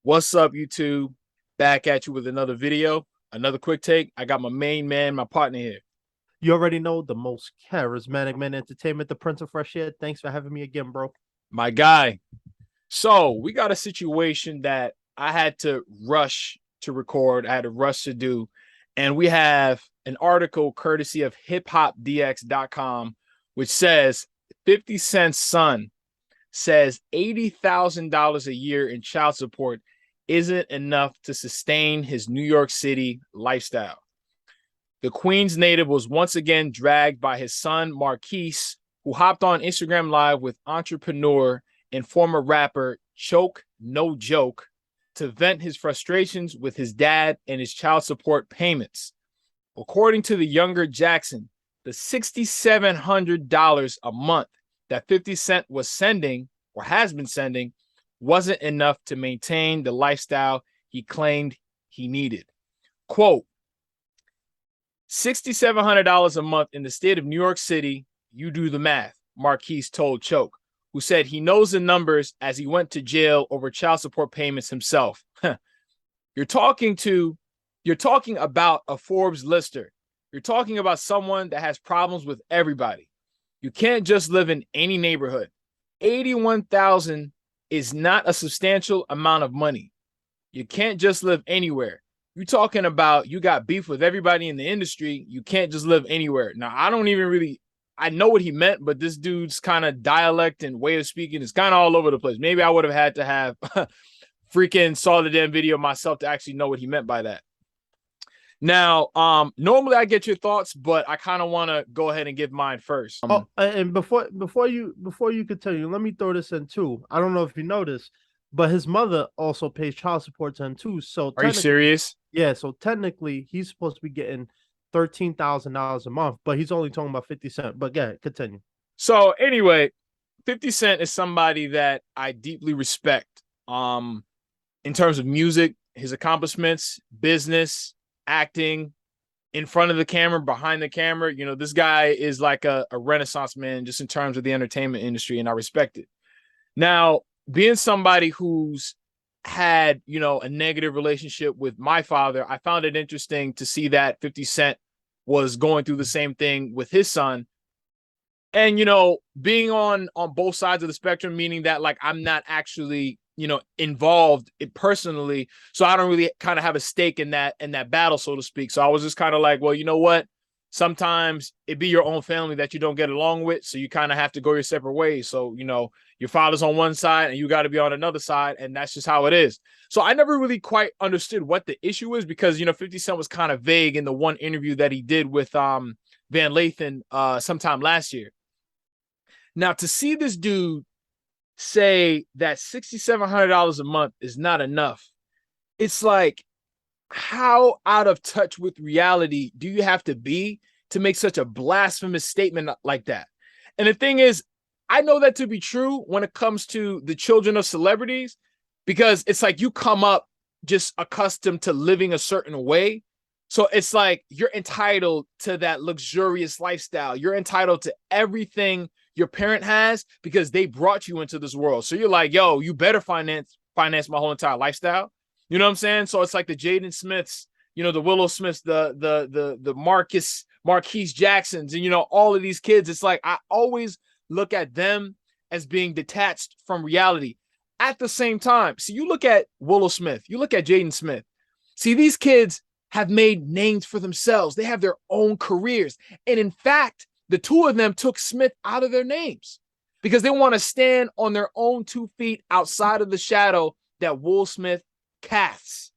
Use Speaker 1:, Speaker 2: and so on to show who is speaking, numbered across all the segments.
Speaker 1: What's up, YouTube? Back at you with another video, another quick take. I got my main man, my partner here.
Speaker 2: You already know the most charismatic man in entertainment, the Prince of Fresh Air. Thanks for having me again, bro.
Speaker 1: My guy. So we got a situation that I had to rush to record. I had to rush to do. And we have an article courtesy of hiphopdx.com, which says 50 Cent's son says $80,000 a year in child support isn't enough to sustain his New York City lifestyle. The Queens native was once again dragged by his son, Marquise, who hopped on Instagram Live with entrepreneur and former rapper Choke No Joke to vent his frustrations with his dad and his child support payments. According to the younger Jackson, the $6,700 a month that 50 Cent was sending or has been sending wasn't enough to maintain the lifestyle he claimed he needed. Quote, $6,700 a month in the state of New York City, you do the math, Marquise told Choke, who said he knows the numbers as he went to jail over child support payments himself. You're talking about a Forbes lister. You're talking about someone that has problems with everybody. You can't just live in any neighborhood. 81,000 is not a substantial amount of money. You can't just live anywhere. You're talking about you got beef with everybody in the industry. You can't just live anywhere. Now, I know what he meant, but this dude's kind of dialect and way of speaking is kind of all over the place. Maybe I would have had to have freaking saw the damn video myself to actually know what he meant by that. Now, normally I get your thoughts, but I kind of want to go ahead and give mine first.
Speaker 2: And before you continue, let me throw this in too. I don't know if you noticed, but his mother also pays child support to him too. So
Speaker 1: are you serious?
Speaker 2: Yeah, so technically he's supposed to be getting $13,000 a month, but he's only talking about 50 Cent. But yeah, continue.
Speaker 1: So anyway, 50 Cent is somebody that I deeply respect. In terms of music, his accomplishments, business, acting, in front of the camera, behind the camera. You know, this guy is like a renaissance man just in terms of the entertainment industry, and I respect it. Now, being somebody who's had, a negative relationship with my father, I found it interesting to see that 50 Cent was going through the same thing with his son. And, being on both sides of the spectrum, meaning that like I'm not actually, involved personally. So I don't really kind of have a stake in that battle, so to speak. So I was just kind of like, well, you know what? Sometimes it be your own family that you don't get along with. So you kind of have to go your separate ways. So, your father's on one side and you got to be on another side. And that's just how it is. So I never really quite understood what the issue is because, 50 Cent was kind of vague in the one interview that he did with Van Lathan sometime last year. Now, to see this dude say that $6,700 a month is not enough, it's like, how out of touch with reality do you have to be to make such a blasphemous statement like that? And the thing is, I know that to be true when it comes to the children of celebrities, because it's like you come up just accustomed to living a certain way. So it's like you're entitled to that luxurious lifestyle. You're entitled to everything your parent has because they brought you into this world. So you're like, yo, you better finance my whole entire lifestyle. You know what I'm saying? So it's like the Jaden Smiths, the Willow Smiths, the Marquise Jacksons, and all of these kids. It's like I always look at them as being detached from reality. At the same time, so you look at Willow Smith, you look at Jaden Smith. See, these kids have made names for themselves. They have their own careers. And in fact, the two of them took Smith out of their names because they want to stand on their own 2 feet outside of the shadow that Will Smith casts.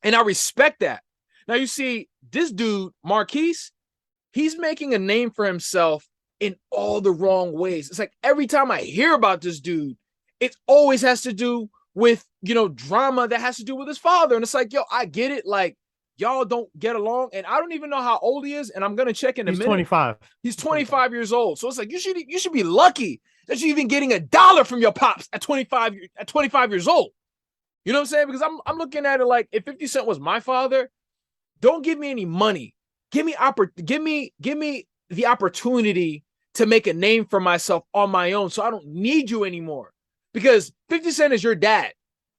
Speaker 1: And I respect that. Now, you see, this dude, Marquise, he's making a name for himself in all the wrong ways. It's like every time I hear about this dude, it always has to do with, drama that has to do with his father. And it's like, yo, I get it. Like, y'all don't get along. And I don't even know how old he is. And I'm going to check in a minute.
Speaker 2: 25.
Speaker 1: He's 25 years old. So it's like, you should be lucky that you're even getting $1 from your pops at 25 years old. You know what I'm saying? Because I'm looking at it like, if 50 Cent was my father, don't give me any money. Give me the opportunity to make a name for myself on my own. So I don't need you anymore. Because 50 Cent is your dad.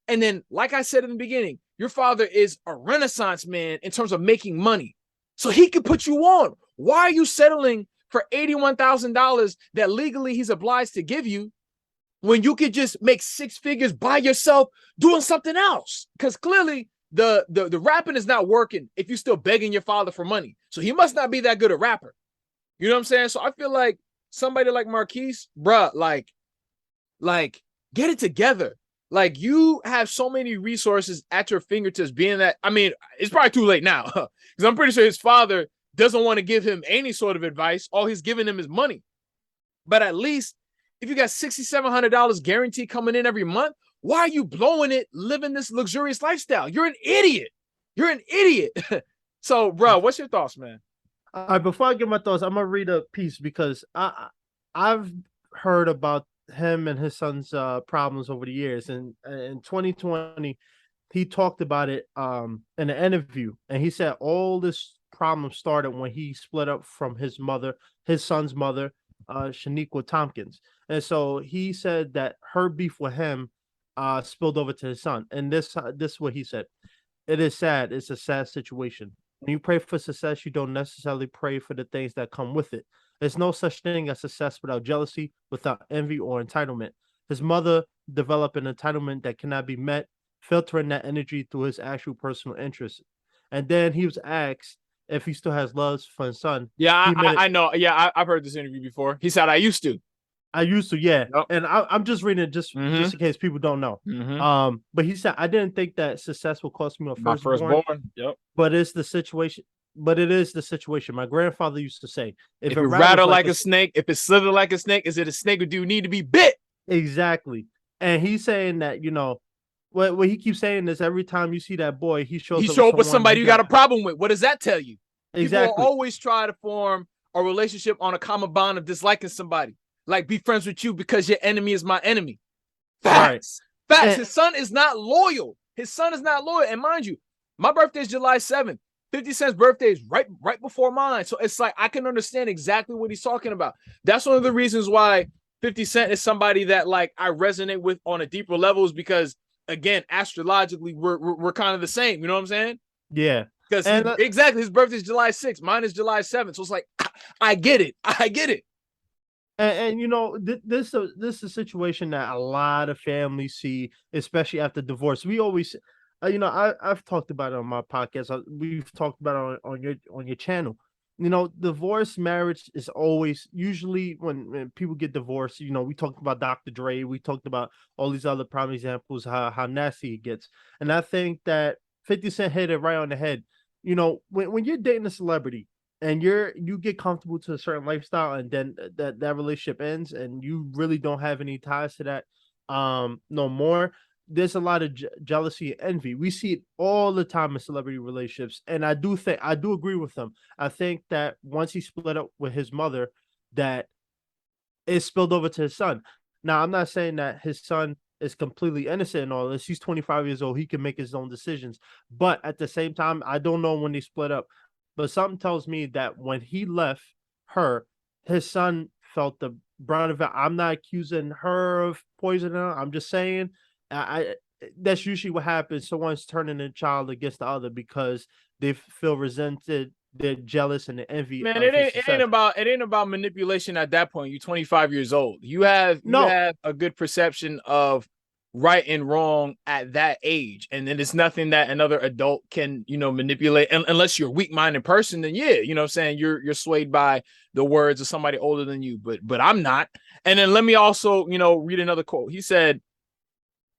Speaker 1: And then, like I said in the beginning, your father is a renaissance man in terms of making money. So he could put you on. Why are you settling for $81,000 that legally he's obliged to give you when you could just make six figures by yourself doing something else? Because clearly the rapping is not working if you're still begging your father for money. So he must not be that good a rapper. You know what I'm saying? So I feel like somebody like Marquise, bruh, like get it together. Like you have so many resources at your fingertips, being that, I mean, it's probably too late now because I'm pretty sure his father doesn't want to give him any sort of advice. All he's giving him is money. But at least if you got $6,700 guaranteed coming in every month, why are you blowing it living this luxurious lifestyle? You're an idiot. You're an idiot. So, bro, what's your thoughts, man?
Speaker 2: All right, before I give my thoughts, I'm gonna read a piece because I've heard about him and his son's problems over the years, and in 2020 he talked about it in an interview, and he said all this problem started when he split up from his son's mother, Shaniqua Tompkins. And so he said that her beef with him spilled over to his son. And this is what he said. It is sad. It's a sad situation. When you pray for success, you don't necessarily pray for the things that come with it. There's no such thing as success without jealousy, without envy or entitlement. His mother developed an entitlement that cannot be met, filtering that energy through his actual personal interests. And then he was asked if he still has love for his son.
Speaker 1: Yeah,
Speaker 2: He made it.
Speaker 1: I know. Yeah, I've heard this interview before. He said, I used to.
Speaker 2: I used to, yeah.
Speaker 1: Yep.
Speaker 2: And I'm just reading it just
Speaker 1: Mm-hmm.
Speaker 2: in case people don't know.
Speaker 1: Mm-hmm.
Speaker 2: But he said I didn't think that success would cost me
Speaker 1: My
Speaker 2: firstborn.
Speaker 1: Yep.
Speaker 2: But it's the situation. But it is the situation. My grandfather used to say,
Speaker 1: if it rattle like a snake, if it slither like a snake, is it a snake or do you need to be bit?
Speaker 2: Exactly. And he's saying that, what he keeps saying is every time you see that boy, he shows
Speaker 1: up with somebody you got a problem with. What does that tell you?
Speaker 2: Exactly.
Speaker 1: People will always try to form a relationship on a common bond of disliking somebody. Like be friends with you because your enemy is my enemy. Facts. Right. Facts. His son is not loyal. His son is not loyal. And mind you, my birthday is July 7th. 50 Cent's birthday is right before mine. So it's like I can understand exactly what he's talking about. That's one of the reasons why 50 Cent is somebody that like I resonate with on a deeper level, is because again, astrologically, we're kind of the same. You know what I'm saying?
Speaker 2: Yeah.
Speaker 1: Because exactly, his birthday is July 6th. Mine is July 7th. So it's like I get it. I get it.
Speaker 2: And this is a situation that a lot of families see, especially after divorce. We always, I've talked about it on my podcast. We've talked about it on your channel. Divorce marriage is always usually when people get divorced. We talked about Dr. Dre. We talked about all these other prime examples how nasty it gets. And I think that 50 Cent hit it right on the head. When you're dating a celebrity and you get comfortable to a certain lifestyle, and then that relationship ends, and you really don't have any ties to that no more. There's a lot of jealousy and envy. We see it all the time in celebrity relationships, and I do agree with them. I think that once he split up with his mother, that it spilled over to his son. Now, I'm not saying that his son is completely innocent in all this. He's 25 years old. He can make his own decisions. But at the same time, I don't know when they split up. But something tells me that when he left her, his son felt the brunt of it. I'm not accusing her of poisoning her. I'm just saying that's usually what happens. Someone's turning a child against the other because they feel resented, they're jealous, and the envy.
Speaker 1: Man, it ain't about manipulation at that point. You're 25 years old. You have a good perception of right and wrong at that age, and then it's nothing that another adult can manipulate, unless you're a weak-minded person. Then yeah, you know what I'm saying, you're swayed by the words of somebody older than you, but I'm not. And then let me also read another quote. He said,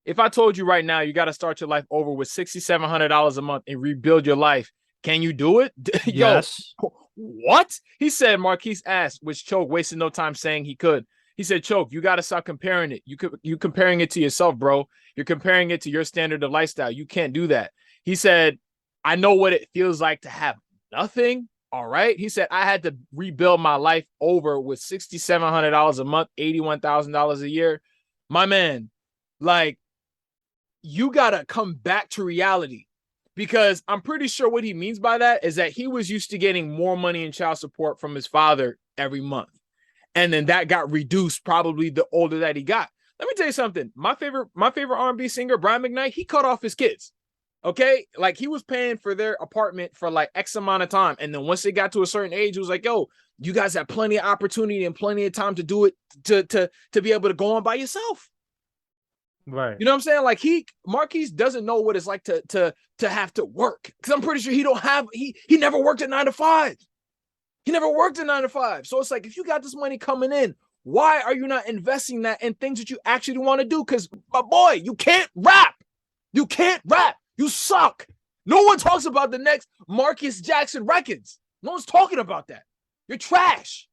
Speaker 1: if I told you right now you got to start your life over with $6,700 a month and rebuild your life, can you do it?
Speaker 2: Yes.
Speaker 1: Yo, what? He said. Marquise asked, which Choke wasted no time saying he could. He said, Choke, you got to stop comparing it. You comparing it to yourself, bro. You're comparing it to your standard of lifestyle. You can't do that. He said, I know what it feels like to have nothing. All right. He said, I had to rebuild my life over with $6,700 a month, $81,000 a year. My man, like, you got to come back to reality, because I'm pretty sure what he means by that is that he was used to getting more money in child support from his father every month. And then that got reduced probably the older that he got. Let me tell you something. My favorite R&B singer, Brian McKnight, he cut off his kids. Okay, like he was paying for their apartment for like X amount of time, and then once they got to a certain age, it was like, "Yo, you guys have plenty of opportunity and plenty of time to do it to be able to go on by yourself."
Speaker 2: Right.
Speaker 1: You know what I'm saying? Like Marquise doesn't know what it's like to have to work, because I'm pretty sure he never worked at 9 to 5. He never worked at 9 to 5. So it's like, if you got this money coming in, why are you not investing that in things that you actually want to do? Because, my boy, you can't rap. You can't rap. You suck. No one talks about the next Marquise Jackson records. No one's talking about that. You're trash.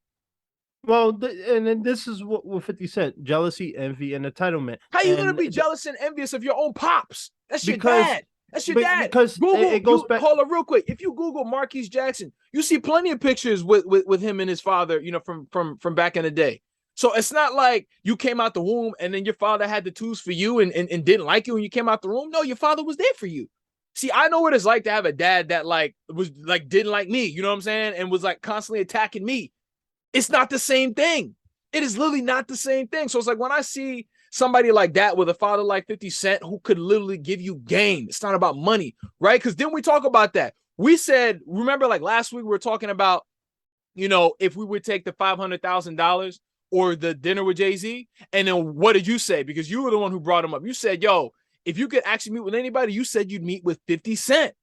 Speaker 2: Well, and then this is what with 50 Cent: jealousy, envy, and entitlement.
Speaker 1: How are you gonna
Speaker 2: And
Speaker 1: be jealous and envious of your own pops? That's your
Speaker 2: because
Speaker 1: dad. That's your dad.
Speaker 2: because
Speaker 1: Google,
Speaker 2: it goes back.
Speaker 1: hold on real quick. If you Google Marquise Jackson, you see plenty of pictures with him and his father, from back in the day. So it's not like you came out the womb and then your father had the tools for you and didn't like you when you came out the room. No, your father was there for you. See, I know what it's like to have a dad that like was like didn't like me, you know what I'm saying, and was like constantly attacking me. It's not the same thing. It is literally not the same thing. So it's like when I see somebody like that with a father like 50 Cent who could literally give you game, it's not about money, right? Because then we talk about that. We said, remember, like last week, we were talking about, if we would take the $500,000 or the dinner with Jay-Z. And then what did you say? Because you were the one who brought him up. You said, yo, if you could actually meet with anybody, you said you'd meet with 50 Cent.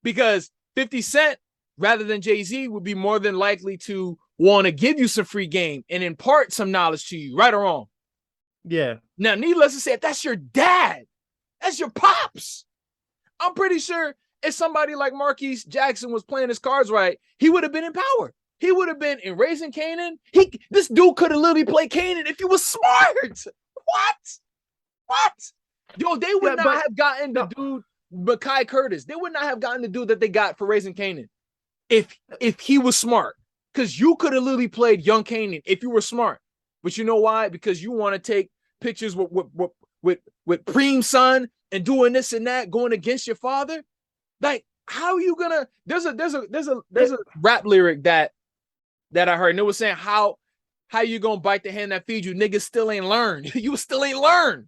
Speaker 1: Because 50 Cent, rather than Jay-Z, would be more than likely to want to give you some free game and impart some knowledge to you, right or wrong.
Speaker 2: Yeah.
Speaker 1: Now, needless to say, if that's your dad, that's your pops. I'm pretty sure if somebody like Marquise Jackson was playing his cards right, he would have been in power. He would have been in Raising Canaan. This dude could have literally played Canaan if he was smart. What? Yo, they would not have gotten the dude, Makai Curtis. They would not have gotten the dude that they got for Raising Canaan if he was smart. Because you could have literally played young Canaan if you were smart. But you know why? Because you want to take pictures with Preem son and doing this and that, going against your father. Like, how are you gonna? There's a rap lyric that I heard, and it was saying how you gonna bite the hand that feeds you? Niggas still ain't learned. You still ain't learned.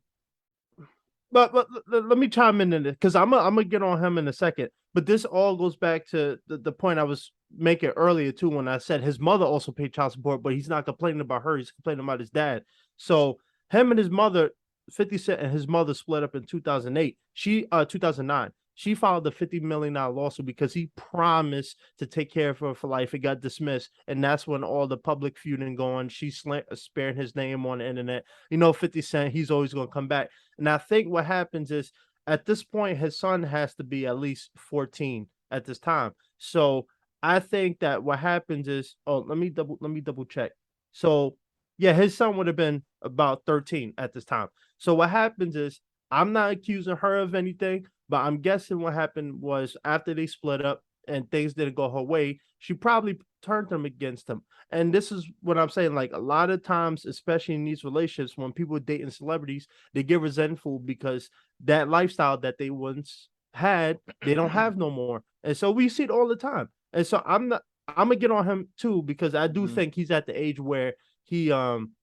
Speaker 2: But let me chime in this, because I'm gonna get on him in a second. But this all goes back to the point I was making earlier too, when I said his mother also paid child support, but he's not complaining about her. He's complaining about his dad. So him and his mother, 50 Cent and his mother split up in 2008. 2009. She filed a $50 million lawsuit because he promised to take care of her for life. It got dismissed, and that's when all the public feuding going. She spared his name on the internet. 50 Cent, he's always going to come back. And I think what happens is, at this point, his son has to be at least 14 at this time. So I think that what happens is, let me double check. So yeah, his son would have been about 13 at this time. So what happens is, I'm not accusing her of anything, but I'm guessing what happened was, after they split up and things didn't go her way, she probably turned them against him. And this is what I'm saying. Like, a lot of times, especially in these relationships, when people are dating celebrities, they get resentful because that lifestyle that they once had, they don't have no more. And so we see it all the time. And so I'm gonna get on him too, because I do think he's at the age where he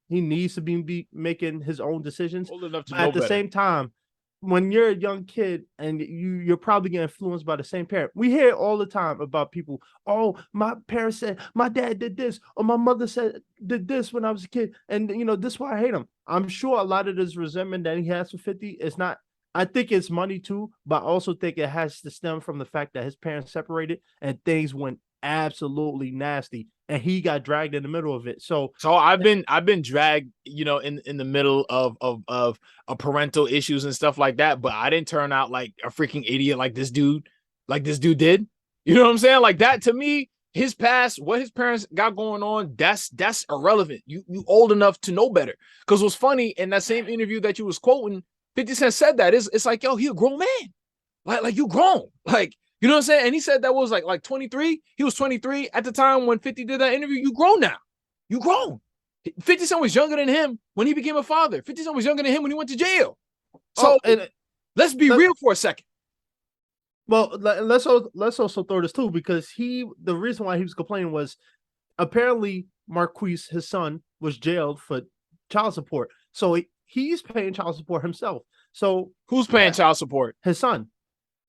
Speaker 2: needs to be making his own decisions.
Speaker 1: Old enough to
Speaker 2: But
Speaker 1: know
Speaker 2: at the
Speaker 1: better.
Speaker 2: same time, when you're a young kid and you're probably getting influenced by the same parent. We hear all the time about people, oh, my parents said my dad did this, or my mother said did this when I was a kid, and this is why I hate him. I'm sure a lot of this resentment that he has for 50 is not, I think it's money too, but I also think it has to stem from the fact that his parents separated and things went absolutely nasty, and he got dragged in the middle of it. So
Speaker 1: I've been dragged, in the middle of parental issues and stuff like that, but I didn't turn out like a freaking idiot like this dude did. You know what I'm saying? Like, that to me, his past, what his parents got going on, that's irrelevant. You old enough to know better. Because what's funny, in that same interview that you was quoting, 50 Cent said that it's like, yo, he a grown man. Like you grown. Like, you know what I'm saying? And he said that was like 23. He was 23 at the time when 50 did that interview. You grown now. You grown. 50 Cent was younger than him when he became a father. 50 Cent was younger than him when he went to jail. So let's be real for a second.
Speaker 2: Well, let's also throw this too, because the reason why he was complaining was, apparently Marquise, his son, was jailed for child support. So he's paying child support himself. So
Speaker 1: Who's paying child support?
Speaker 2: his son.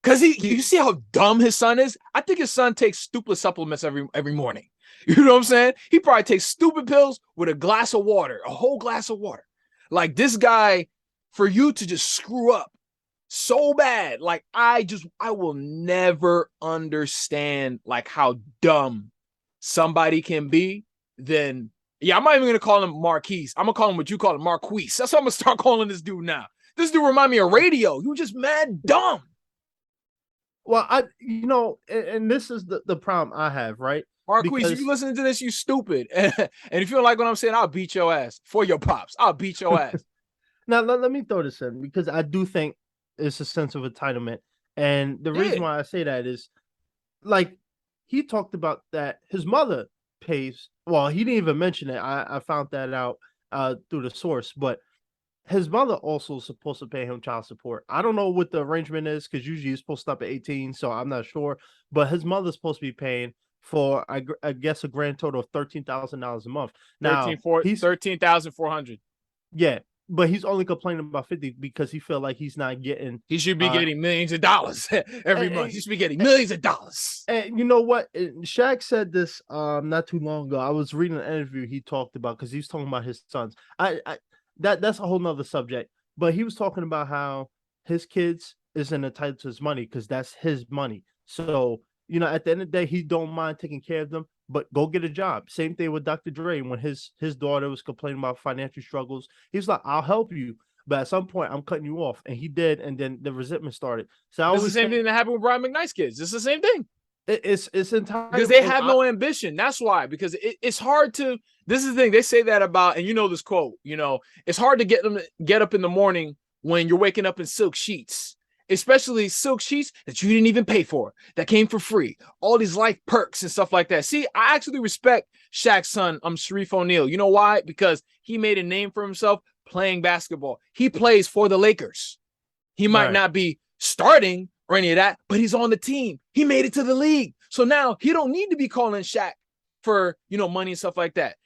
Speaker 1: Because you see how dumb his son is? I think his son takes stupid supplements every morning. You know what I'm saying? He probably takes stupid pills with a glass of water, a whole glass of water. Like this guy, for you to just screw up so bad, like I will never understand like how dumb somebody can be. Then yeah, I'm not even gonna call him Marquise. I'm gonna call him what you call him, Marquise. That's what I'm gonna start calling this dude now. This dude remind me of Radio. You just mad dumb.
Speaker 2: Well, and this is the problem I have, right?
Speaker 1: Marquise,
Speaker 2: Because
Speaker 1: if you listening to this, you stupid. And if you don't like what I'm saying, I'll beat your ass for your pops. I'll beat your ass.
Speaker 2: now let me throw this in because I do think it's a sense of entitlement. And the reason
Speaker 1: Yeah.
Speaker 2: why I say that is like he talked about that his mother pays. Well, he didn't even mention it. I found that out through the source, but his mother also is supposed to pay him child support. I don't know what the arrangement is because usually it's supposed to stop at 18, so I'm not sure. But his mother's supposed to be paying for I guess a grand total of $13,000 a month. Now he's
Speaker 1: 13,400.
Speaker 2: yeah, but he's only complaining about 50 because he feel like he's not getting.
Speaker 1: He should be getting millions of dollars every month. He should be getting millions of dollars.
Speaker 2: And you know what? Shaq said this not too long ago. I was reading an interview he talked about because he was talking about his sons. That's a whole nother subject. But he was talking about how his kids isn't entitled to his money because that's his money. So, at the end of the day, he don't mind taking care of them, but go get a job. Same thing with Dr. Dre when his daughter was complaining about financial struggles. He was like, I'll help you. But at some point, I'm cutting you off. And he did, and then the resentment started. So
Speaker 1: it's the same thing that happened with Brian McKnight's kids. It's the same thing.
Speaker 2: It's entirely
Speaker 1: because they have no ambition. That's why. Because it's hard to. This is the thing they say that about, and this quote. It's hard to get them to get up in the morning when you're waking up in silk sheets, especially silk sheets that you didn't even pay for, that came for free. All these life perks and stuff like that. See, I actually respect Shaq's son, Sharif O'Neal. You know why? Because he made a name for himself playing basketball. He plays for the Lakers. He might not be starting or any of that, but he's on the team. He made it to the league. So now he don't need to be calling Shaq for, money and stuff like that.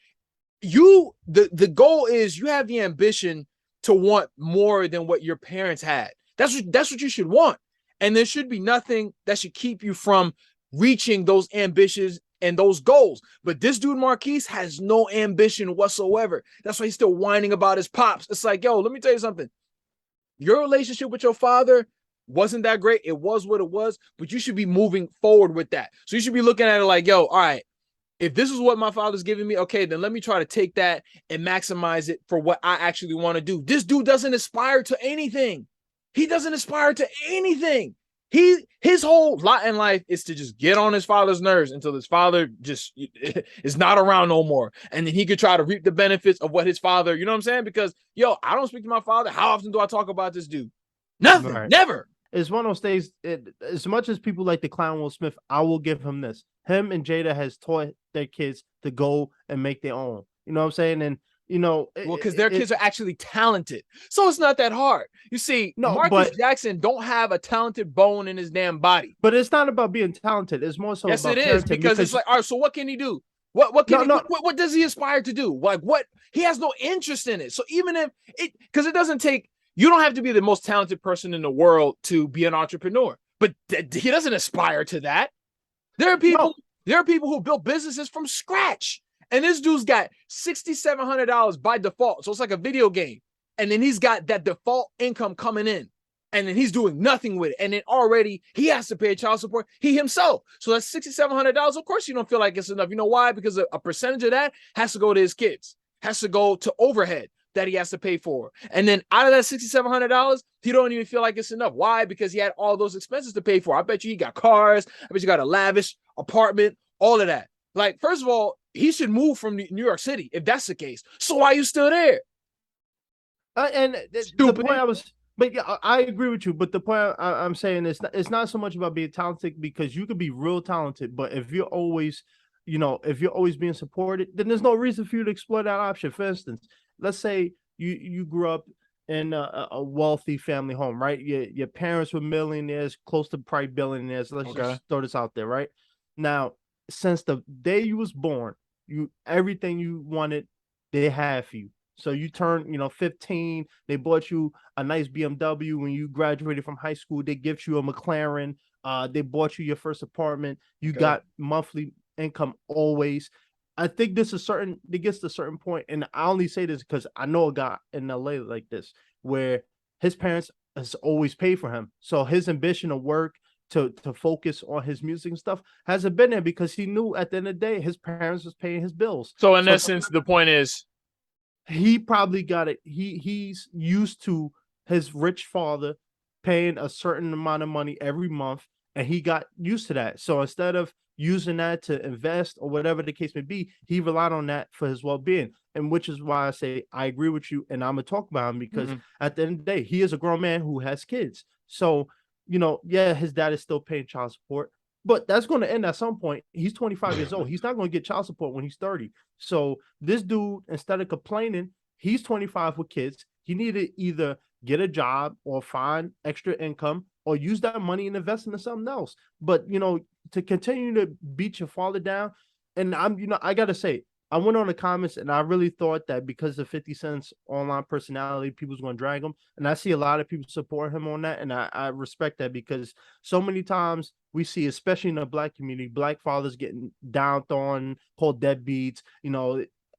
Speaker 1: The goal is you have the ambition to want more than what your parents had. That's what you should want. And there should be nothing that should keep you from reaching those ambitions and those goals. But this dude, Marquise, has no ambition whatsoever. That's why he's still whining about his pops. It's like, yo, let me tell you something. Your relationship with your father wasn't that great. It was what it was, but you should be moving forward with that. So you should be looking at it like, yo, all right, if this is what my father's giving me, okay, then let me try to take that and maximize it for what I actually want to do. This dude doesn't aspire to anything. He doesn't aspire to anything. His whole lot in life is to just get on his father's nerves until his father just is not around no more. And then he could try to reap the benefits of what his father, you know what I'm saying? Because, yo, I don't speak to my father. How often do I talk about this dude? Nothing. Right. Never.
Speaker 2: It's one of those days, as much as people like to clown Will Smith, I will give him this. Him and Jada has taught their kids to go and make their own. You know what I'm saying? And,
Speaker 1: because their kids are actually talented. So it's not that hard. You see, Marquise Jackson don't have a talented bone in his damn body.
Speaker 2: But it's not about being talented. It's more so
Speaker 1: yes,
Speaker 2: about
Speaker 1: it is, because it's like, all right, so what can he do? What does he aspire to do? Like, what? He has no interest in it. So even if because it doesn't take, you don't have to be the most talented person in the world to be an entrepreneur, but he doesn't aspire to that. There are people who build businesses from scratch. And this dude's got $6,700 by default. So it's like a video game. And then he's got that default income coming in. And then he's doing nothing with it. And then already he has to pay child support, he himself. So that's $6,700. Of course, you don't feel like it's enough. You know why? Because a percentage of that has to go to his kids, has to go to overhead that he has to pay for. And then out of that $6,700, he don't even feel like it's enough. Why? Because he had all those expenses to pay for. I bet you he got cars. I bet you got a lavish apartment, all of that. Like, first of all, he should move from New York City if that's the case. So why are you still there?
Speaker 2: The point I was, but yeah, I agree with you. But the point I'm saying is, it's not so much about being talented, because you could be real talented, but if you're always, being supported, then there's no reason for you to explore that option. For instance, let's say you grew up in a wealthy family home, right? Your parents were millionaires, close to probably billionaires. Let's just throw this out there, right? Now, since the day you was born, everything you wanted, they have for you. So you turn, 15, they bought you a nice BMW when you graduated from high school. They gift you a McLaren. They bought you your first apartment. You
Speaker 1: Okay.
Speaker 2: got monthly income always. I think it gets to a certain point, and I only say this because I know a guy in LA like this, where his parents has always paid for him. So his ambition to work to focus on his music and stuff hasn't been there because he knew at the end of the day his parents was paying his bills.
Speaker 1: So in
Speaker 2: So
Speaker 1: essence, the point is,
Speaker 2: he probably got it. He's used to his rich father paying a certain amount of money every month, and he got used to that. So instead of using that to invest or whatever the case may be, he relied on that for his well-being. And which is why I say I agree with you, and I'm gonna talk about him because at the end of the day, he is a grown man who has kids. So, yeah, his dad is still paying child support, but that's going to end at some point. He's 25 years old. He's not going to get child support when he's 30. So this dude, instead of complaining, he's 25 with kids. He need to either get a job or find extra income or use that money and invest into something else. But to continue to beat your father down, and I gotta say, I went on the comments and I really thought that because of 50 Cent's online personality, people's going to drag him. And I see a lot of people support him on that. And I respect that because so many times we see, especially in the Black community, Black fathers getting down on, called deadbeats.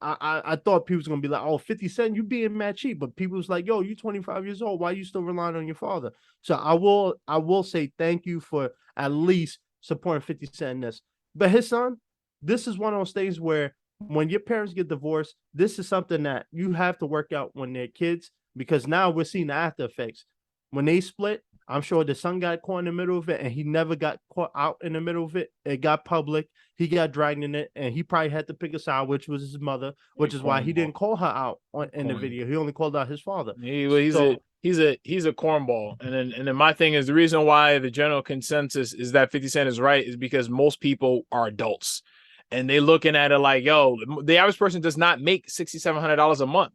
Speaker 2: I thought people was going to be like, oh, 50 Cent, you being mad cheap. But people was like, yo, you 25 years old. Why are you still relying on your father? So I will say thank you for at least supporting 50 Cent in this. But his son, this is one of those things where when your parents get divorced, this is something that you have to work out when they're kids because now we're seeing the after effects. When they split, I'm sure the son got caught in the middle of it and he never got caught out in the middle of it. It got public. He got dragged in it and he probably had to pick a side, which was his mother, which is why he didn't call her out in the video. He only called out his father.
Speaker 1: he's
Speaker 2: So
Speaker 1: a cornball. And then my thing is the reason why the general consensus is that 50 Cent is right is because most people are adults. And they looking at it like, yo, the average person does not make $6,700 a month.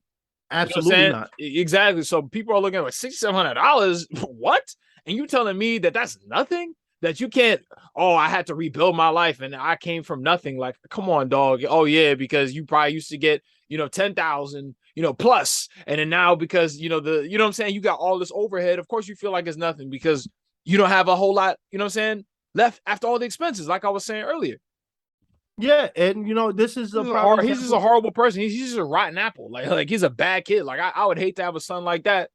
Speaker 2: absolutely not.
Speaker 1: Exactly. So people are looking at like $6,700. What? And you telling me that that's nothing? That you can't, oh, I had to rebuild my life and I came from nothing. Like, come on, dog. Oh, yeah, because you probably used to get, 10,000, plus. And then now because, you know what I'm saying? You got all this overhead. Of course, you feel like it's nothing because you don't have a whole lot, you know what I'm saying? Left after all the expenses, like I was saying earlier.
Speaker 2: Yeah, and this is a prime
Speaker 1: He's just
Speaker 2: example.
Speaker 1: a horrible person. He's just a rotten apple. Like he's a bad kid. Like I would hate to have a son like that.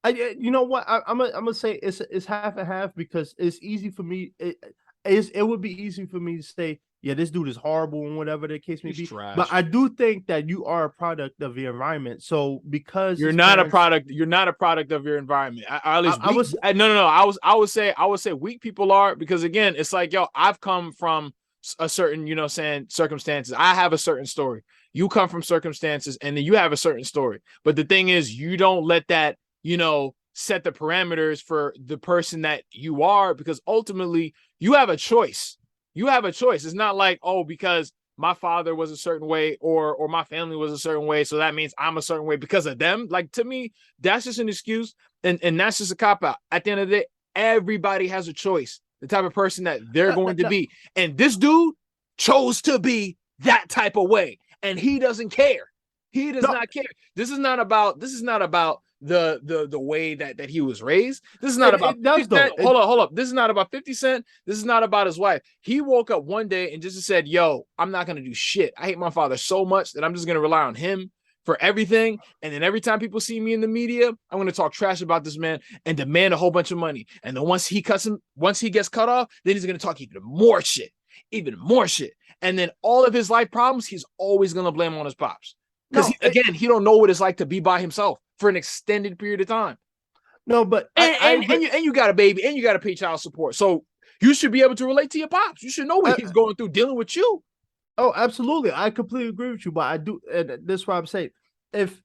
Speaker 2: You know what? I'm gonna say it's half and half because it's easy for me. It would be easy for me to say, yeah, this dude is horrible and whatever the case may
Speaker 1: He's
Speaker 2: be. But
Speaker 1: trash.
Speaker 2: I do think that you are a product of your environment. So because
Speaker 1: You're
Speaker 2: his
Speaker 1: not a
Speaker 2: parents,
Speaker 1: product. You're not a product of your environment. At least
Speaker 2: I
Speaker 1: weak.
Speaker 2: was
Speaker 1: No. I would say weak people are because again, it's like yo, I've come from a certain saying circumstances. I have a certain story. You come from circumstances, and then you have a certain story. But the thing is, you don't let that set the parameters for the person that you are because ultimately you have a choice. You have a choice. It's not like because my father was a certain way or my family was a certain way, so that means I'm a certain way because of them. Like to me, that's just an excuse and that's just a cop out. At the end of the day, everybody has a choice, the type of person that they're going to
Speaker 2: no,
Speaker 1: be. And this dude chose to be that type of way, and he doesn't care. He does
Speaker 2: no,
Speaker 1: not care. This is not about the way that he was raised. This is not about
Speaker 2: it
Speaker 1: 50
Speaker 2: does though.
Speaker 1: Cent. Hold up. This is not about 50 Cent. This is not about his wife. He woke up one day and just said, yo, I'm not gonna do shit. I hate my father so much that I'm just gonna rely on him for everything. And then every time people see me in the media, I'm gonna talk trash about this man and demand a whole bunch of money. And then once he gets cut off, then he's gonna talk even more shit. Even more shit. And then all of his life problems, he's always gonna blame on his pops. Because
Speaker 2: No,
Speaker 1: he don't know what it's like to be by himself for an extended period of time.
Speaker 2: no, but I
Speaker 1: And
Speaker 2: agree.
Speaker 1: you got a baby and you got to pay child support. So you should be able to relate to your pops. You should know what
Speaker 2: I,
Speaker 1: he's going through dealing with you.
Speaker 2: oh, absolutely. I completely agree with you. But I do, and this is why I'm saying, if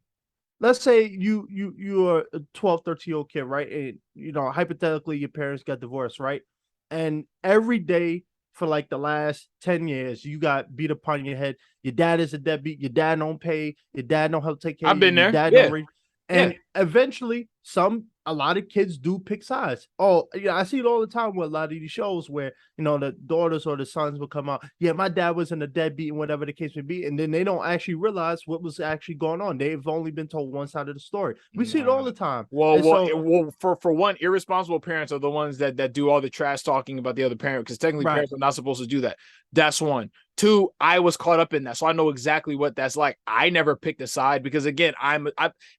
Speaker 2: let's say you're a 12, 13-year-old kid, right? And hypothetically your parents got divorced, right? And every day for like the last 10 years, you got beat upon your head. Your dad is a deadbeat, your dad don't pay, your dad don't help take care
Speaker 1: I've
Speaker 2: of you,
Speaker 1: been
Speaker 2: your
Speaker 1: there.
Speaker 2: dad don't
Speaker 1: Yeah.
Speaker 2: read.
Speaker 1: Yeah.
Speaker 2: And eventually a lot of kids do pick sides. Oh, yeah, I see it all the time with a lot of these shows where, the daughters or the sons will come out. Yeah, my dad wasn't a deadbeat and whatever the case may be. And then they don't actually realize what was actually going on. They've only been told one side of the story. We see it all the time.
Speaker 1: For one, irresponsible parents are the ones that do all the trash talking about the other parent, because technically parents are not supposed to do that. That's one. Two, I was caught up in that, so I know exactly what that's like. I never picked a side because, again, I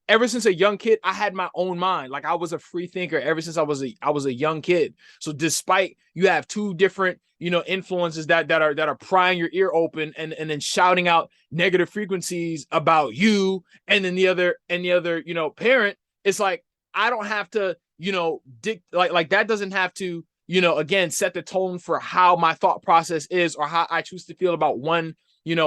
Speaker 1: ever since a young kid, I had my own mind. Like, I was a free thinker ever since I was a young kid. So despite you have two different influences that are prying your ear open and then shouting out negative frequencies about you, and then the other parent, it's like I don't have to like that doesn't have to again, set the tone for how my thought process is or how I choose to feel about one,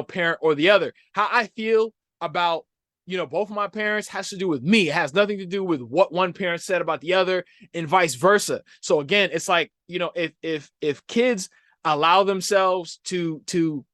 Speaker 1: parent or the other. How I feel about, both of my parents has to do with me. It has nothing to do with what one parent said about the other and vice versa. So again, it's like, if kids allow themselves to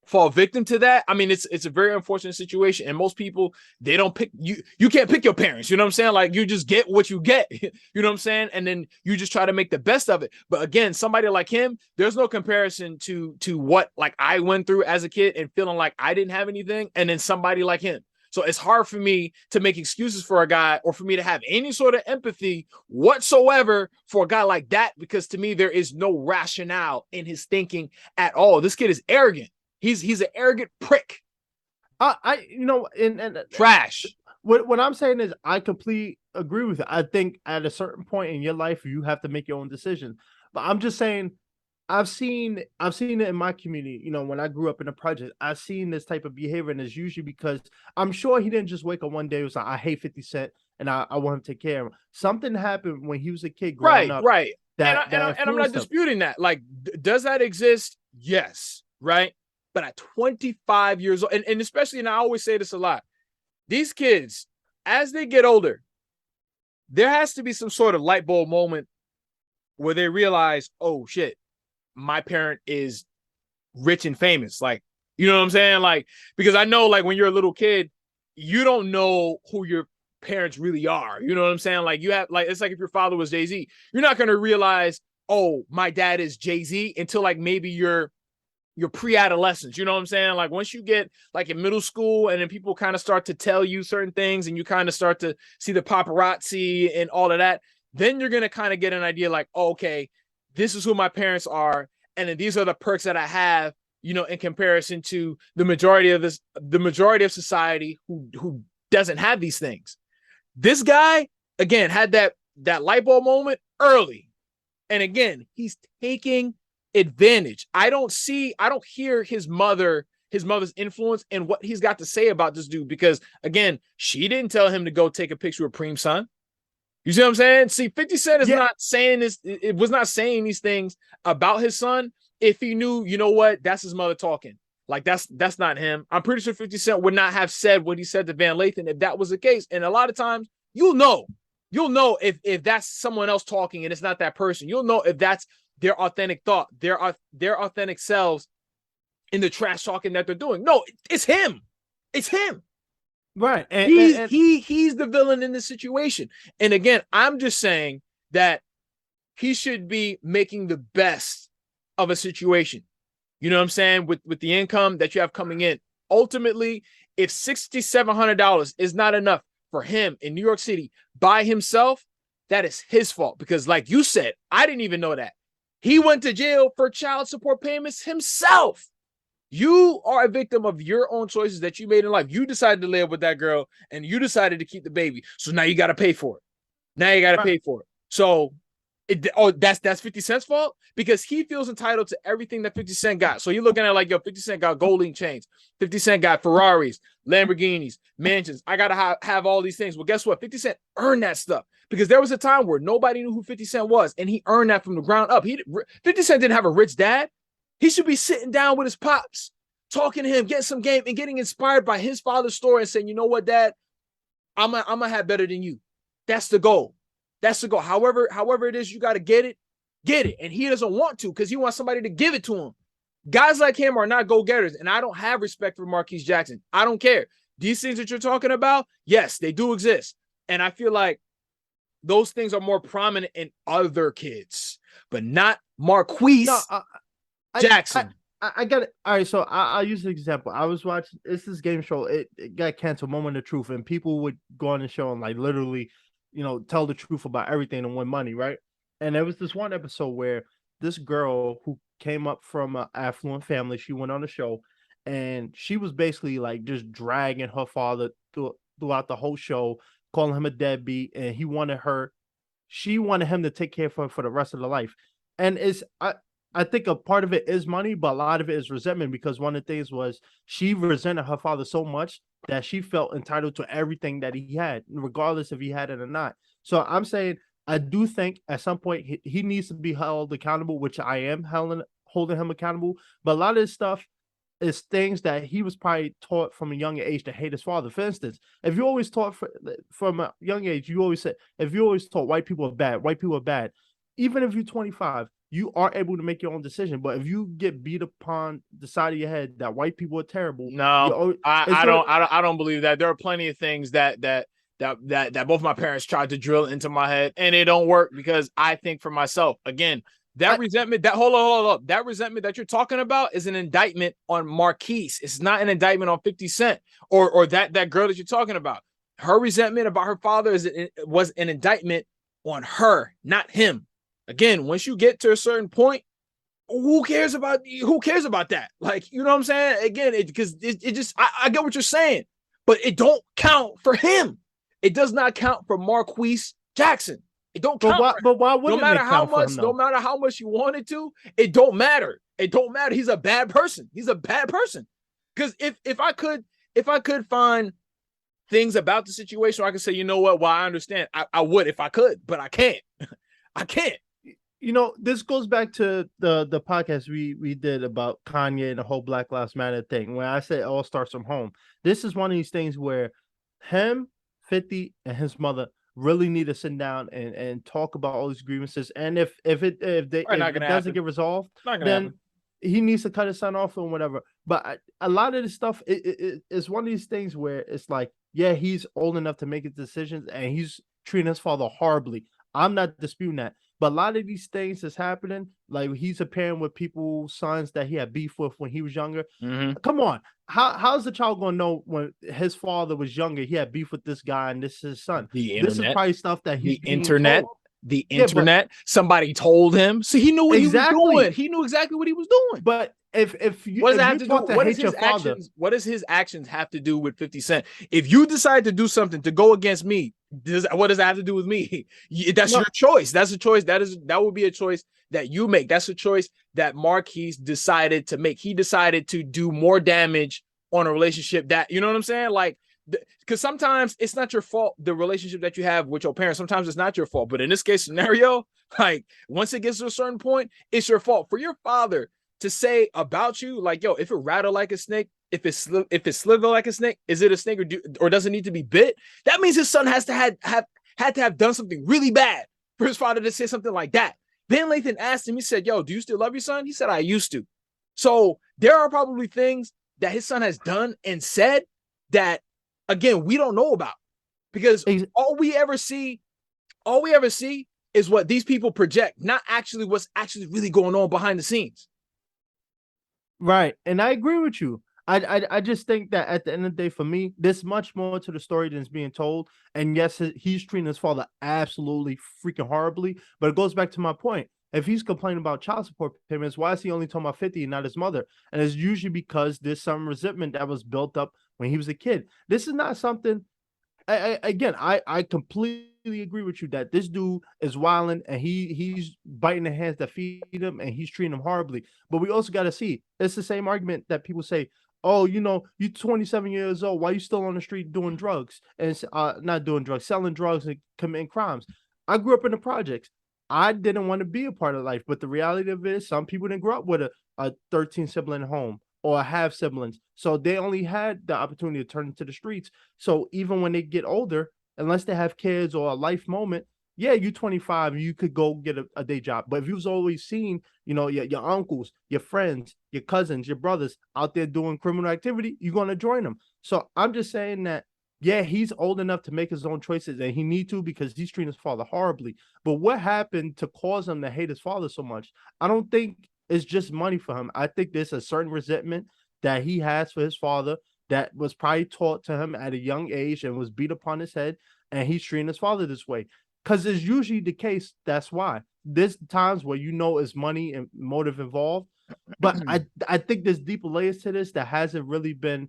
Speaker 1: fall victim to that, I mean, it's a very unfortunate situation. And most people, they don't pick you can't pick your parents, you know what I'm saying? Like, you just get what you get, you know what I'm saying? And then you just try to make the best of it. But again, somebody like him, there's no comparison to what like I went through as a kid and feeling like I didn't have anything, and then somebody like him. So it's hard for me to make excuses for a guy, or for me to have any sort of empathy whatsoever for a guy like that, because to me, there is no rationale in his thinking at all. This kid is arrogant. He's an arrogant prick.
Speaker 2: And
Speaker 1: trash.
Speaker 2: What I'm saying is, I completely agree with it. I think at a certain point in your life, you have to make your own decisions. But I'm just saying, I've seen it in my community. When I grew up in the project, I've seen this type of behavior, and it's usually because I'm sure he didn't just wake up one day and was like, I hate 50 Cent and I want him to take care of him. Something happened when he was a kid growing up.
Speaker 1: Right. And I'm not disputing that. Like, does that exist? Yes. Right. But at 25 years old, and especially, and I always say this a lot, these kids, as they get older, there has to be some sort of light bulb moment where they realize, oh shit, my parent is rich and famous. Like, you know what I'm saying? Like, because I know, like, when you're a little kid, you don't know who your parents really are. You know what I'm saying? Like, you have, like, it's like if your father was Jay-Z, you're not going to realize, oh, my dad is Jay-Z, until like maybe your pre-adolescence, you know what I'm saying? Like, once you get like in middle school, and then people kind of start to tell you certain things, and you kind of start to see the paparazzi and all of that, then you're going to kind of get an idea like, oh, okay, this is who my parents are. And then these are the perks that I have, in comparison to the majority of society who doesn't have these things. This guy, again, had that light bulb moment early. And again, he's taking advantage. I don't hear his mother's influence and what he's got to say about this dude, because again, she didn't tell him to go take a picture with Preem's son. You see what I'm saying? See, 50 Cent is not saying this. It was not saying these things about his son if he knew, you know what, that's his mother talking. Like, that's not him. I'm pretty sure 50 Cent would not have said what he said to Van Lathan if that was the case. And a lot of times, you'll know if that's someone else talking and it's not that person. You'll know if that's their authentic thought, their authentic selves in the trash talking that they're doing. No, it's him. It's him.
Speaker 2: Right. And
Speaker 1: he's the villain in this situation. And again, I'm just saying that he should be making the best of a situation. You know what I'm saying? With the income that you have coming in. Ultimately, if $6,700 is not enough for him in New York City by himself, that is his fault. Because like you said, I didn't even know that. He went to jail for child support payments himself. You are a victim of your own choices that you made in life. You decided to live with that girl, and you decided to keep the baby. So now you got to pay for it. Pay for it. So that's 50 Cent's fault, because he feels entitled to everything that 50 Cent got. So you're looking at like, yo, 50 Cent got gold link chains. 50 Cent got Ferraris, Lamborghinis, mansions. I got to have all these things. Well, guess what? 50 Cent earned that stuff, because there was a time where nobody knew who 50 Cent was, and he earned that from the ground up. 50 Cent didn't have a rich dad. He should be sitting down with his pops, talking to him, getting some game, and getting inspired by his father's story and saying, you know what, Dad, I'm gonna have better than you. That's the goal. That's the goal. However it is, you got to get it. And he doesn't want to, because he wants somebody to give it to him. Guys like him are not go-getters, and I don't have respect for Marquise Jackson. I don't care. These things that you're talking about, yes, they do exist. And I feel like those things are more prominent in other kids, but not Marquise
Speaker 2: No, I I
Speaker 1: Jackson.
Speaker 2: I got it. All right, so I'll use an example. I was watching this game show. It got canceled, Moment of Truth, and people would go on the show and like literally, tell the truth about everything and win money, right? And there was this one episode where this girl who came up from an affluent family, she went on the show, and she was basically like just dragging her father throughout the whole show, calling him a deadbeat, and she wanted him to take care of her for the rest of the life. And I think a part of it is money, but a lot of it is resentment because one of the things was she resented her father so much that she felt entitled to everything that he had, regardless if he had it or not. So I'm saying I do think at some point he needs to be held accountable, which I am holding him accountable. But a lot of this stuff is things that he was probably taught from a young age to hate his father. For instance, if you always taught from a young age, you always said, if you always taught white people are bad, even if you're 25, you are able to make your own decision. But if you get beat upon the side of your head that white people are terrible,
Speaker 1: No,
Speaker 2: it's gonna
Speaker 1: I don't believe that. There are plenty of things that both my parents tried to drill into my head, and it don't work because I think for myself. Again, that resentment, that hold on, that resentment that you're talking about is an indictment on Marquise. It's not an indictment on 50 Cent or that girl that you're talking about. Her resentment about her father was an indictment on her, not him. Again, once you get to a certain point, who cares about that? Like, you know what I'm saying? Again, because it just I get what you're saying, but it don't count for him. It does not count for Marquise Jackson. It don't count.
Speaker 2: But why wouldn't
Speaker 1: no matter
Speaker 2: it
Speaker 1: how
Speaker 2: count for
Speaker 1: much,
Speaker 2: him
Speaker 1: no
Speaker 2: though?
Speaker 1: matter how much you want it to, it don't matter. It don't matter. He's a bad person. He's a bad person. Because if I could find things about the situation where I could say, you know what, well, I understand. I would if I could, but I can't. I can't.
Speaker 2: This goes back to the podcast we did about Kanye and the whole Black Lives Matter thing, where I said it all starts from home. This is one of these things where him, 50, and his mother really need to sit down and talk about all these grievances. And if it doesn't get resolved,
Speaker 1: Not gonna
Speaker 2: then
Speaker 1: happen.
Speaker 2: he needs to cut his son off or whatever. But a lot of this stuff it's one of these things where it's like, yeah, he's old enough to make his decisions, and he's treating his father horribly. I'm not disputing that. But a lot of these things is happening. Like he's appearing with people's sons that he had beef with when he was younger.
Speaker 1: Mm-hmm.
Speaker 2: Come on. How's the child gonna know when his father was younger? He had beef with this guy and this is his son.
Speaker 1: The
Speaker 2: This is
Speaker 1: internet,
Speaker 2: probably stuff that
Speaker 1: the
Speaker 2: he's being
Speaker 1: internet,
Speaker 2: told.
Speaker 1: the
Speaker 2: Yeah, but
Speaker 1: internet. Somebody told him, so he knew what he was
Speaker 2: exactly.
Speaker 1: doing. He knew exactly what he was doing.
Speaker 2: But
Speaker 1: What does
Speaker 2: if
Speaker 1: that have
Speaker 2: you
Speaker 1: to do?
Speaker 2: taught to
Speaker 1: What is
Speaker 2: hate your
Speaker 1: his
Speaker 2: father,
Speaker 1: actions? What does his actions have to do with 50 Cent? If you decide to do something to go against me, what does that have to do with me? That's
Speaker 2: no,
Speaker 1: your choice. That's a choice. That would be a choice that you make. That's a choice that Marquise decided to make. He decided to do more damage on a relationship that, you know what I'm saying? Like, because sometimes it's not your fault, the relationship that you have with your parents. Sometimes it's not your fault. But in this case scenario, like once it gets to a certain point, it's your fault. For your father to say about you, like, yo, if it rattle like a snake, if it slither like a snake, is it a snake or does it need to be bit? That means his son has to have done something really bad for his father to say something like that. Van Lathan asked him, he said, yo, do you still love your son? He said, I used to. So there are probably things that his son has done and said that, again, we don't know about, because all we ever see is what these people project, not actually what's actually really going on behind the scenes.
Speaker 2: right. And I agree with you. I just think that at the end of the day, for me, there's much more to the story than is being told. And yes, he's treating his father absolutely freaking horribly. But it goes back to my point. If he's complaining about child support payments, why is he only talking about 50 and not his mother? And it's usually because there's some resentment that was built up when he was a kid. This is not something. I completely agree with you that this dude is wilding and he's biting the hands that feed him and he's treating him horribly. But we also got to see it's the same argument that people say, oh, you're 27 years old. Why are you still on the street doing drugs and not doing drugs, selling drugs and committing crimes? I grew up in the projects. I didn't want to be a part of life, but the reality of it is some people didn't grow up with a 13 sibling home or have siblings. So they only had the opportunity to turn into the streets. So even when they get older, unless they have kids or a life moment, yeah, you're 25 and you could go get a day job. But if you've always seen, your uncles, your friends, your cousins, your brothers out there doing criminal activity, you're going to join them. So I'm just saying that Yeah, he's old enough to make his own choices, and he need to because he's treating his father horribly. But what happened to cause him to hate his father so much? I don't think it's just money for him. I think there's a certain resentment that he has for his father that was probably taught to him at a young age and was beat upon his head, and he's treating his father this way. Because it's usually the case. That's why there's times where it's money and motive involved, but I think there's deeper layers to this that hasn't really been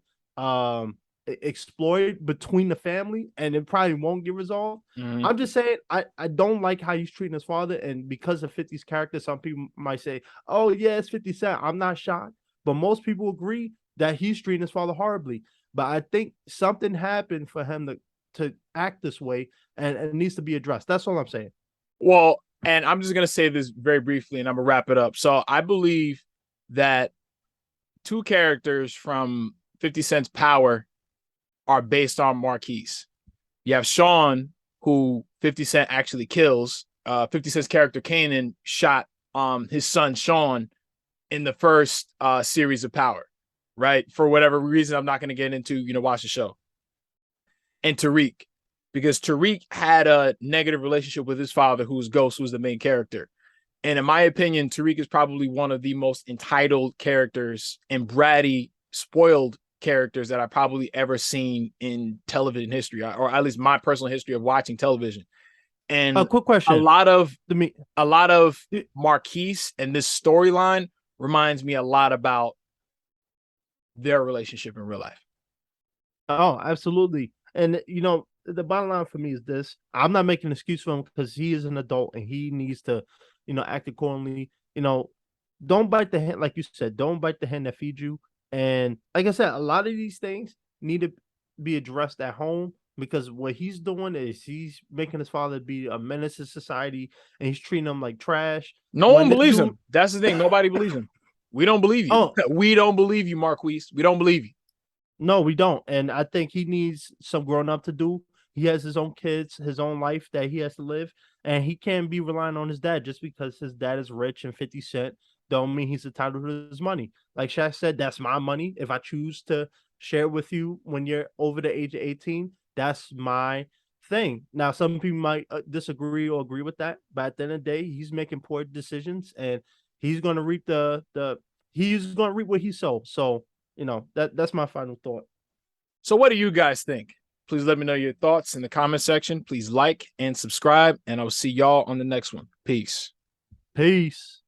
Speaker 2: exploited between the family, and it probably won't get resolved.
Speaker 1: Mhm.
Speaker 2: I'm just saying I don't like how he's treating his father, and because of 50's character, some people might say, "Oh yeah, it's 50 Cent." I'm not shocked, but most people agree that he's treating his father horribly. But I think something happened for him to act this way, and it needs to be addressed. That's all I'm saying.
Speaker 1: Well, and I'm just gonna say this very briefly, and I'm gonna wrap it up. So I believe that two characters from 50 Cent's Power are based on Marquise. You have Sean, who 50 Cent actually kills. 50 Cent's character Kanan shot his son Sean in the first series of Power, right? For whatever reason, I'm not going to get into, watch the show. And Tariq, because Tariq had a negative relationship with his father, who's Ghost, who's the main character. And in my opinion, Tariq is probably one of the most entitled characters and bratty, spoiled characters that I've probably ever seen in television history, or at least my personal history of watching television.
Speaker 2: A
Speaker 1: And
Speaker 2: quick
Speaker 1: a
Speaker 2: question
Speaker 1: lot of
Speaker 2: to me.
Speaker 1: a lot of Marquise and this storyline reminds me a lot about their relationship in real life.
Speaker 2: Oh, absolutely. And the bottom line for me is this: I'm not making an excuse for him because he is an adult and he needs to, act accordingly. Don't bite the hand, like you said. Don't bite the hand that feeds you. And like I said, a lot of these things need to be addressed at home because what he's doing is he's making his father be a menace to society and he's treating him like trash.
Speaker 1: No
Speaker 2: When
Speaker 1: one
Speaker 2: this
Speaker 1: believes
Speaker 2: dude,
Speaker 1: him. That's the thing. Nobody believes him. We don't believe you.
Speaker 2: oh,
Speaker 1: We don't believe you, Marquise. We don't believe you.
Speaker 2: no, we don't. And I think he needs some growing up to do. He has his own kids, his own life that he has to live, and he can't be relying on his dad just because his dad is rich and 50 Cent don't mean he's entitled to his money. Like Shaq said, that's my money. If I choose to share it with you when you're over the age of 18, that's my thing. Now, some people might disagree or agree with that, but at the end of the day, he's making poor decisions and he's going to reap he's going to reap what he sows. So that's my final thought.
Speaker 1: So, what do you guys think? Please let me know your thoughts in the comment section. Please like and subscribe, and I'll see y'all on the next one. Peace.
Speaker 2: Peace.